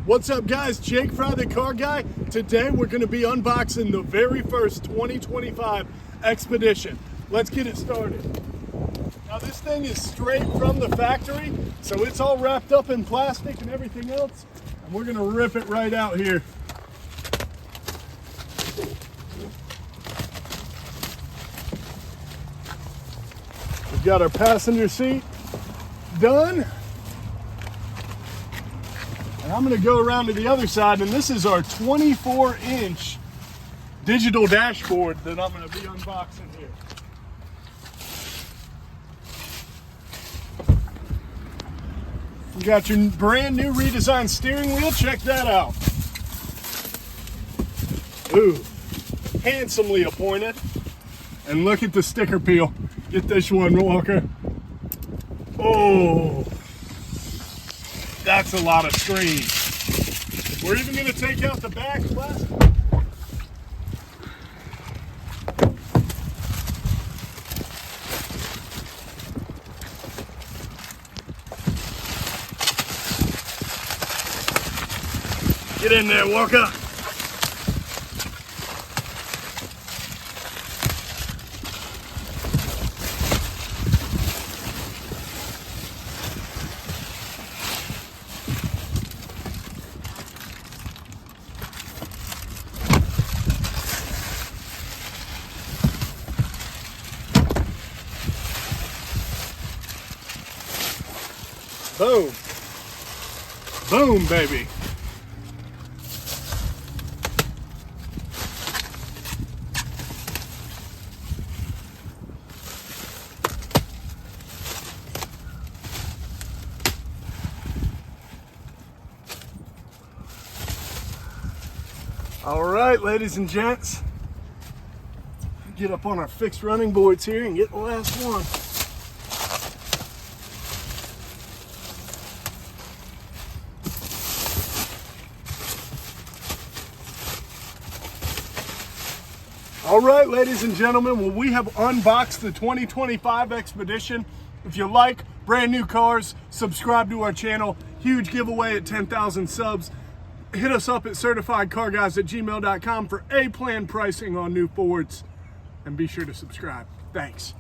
What's up guys, Jake Fry the Car Guy. Today we're going to be unboxing the very first 2025 Expedition. Let's get it started. Now this thing is straight from the factory, so it's all wrapped up in plastic and everything else, and we're going to rip it right out here. We've got our passenger seat done. And I'm going to go around to the other side, and this is our 24-inch digital dashboard that I'm going to be unboxing here. You got your brand new redesigned steering wheel. Check that out. Ooh, handsomely appointed. And look at the sticker peel. Get this one, Walker. Oh, that's a lot of screen. We're even going to take out the back plastic. Get in there, Walker. Boom. Boom, baby. All right, ladies and gents, get up on our fixed running boards here and get the last one. All right, ladies and gentlemen, well, we have unboxed the 2025 Expedition. If you like brand new cars, subscribe to our channel. Huge giveaway at 10,000 subs. Hit us up at certifiedcarguys@gmail.com for A-plan pricing on new Fords. And be sure to subscribe. Thanks.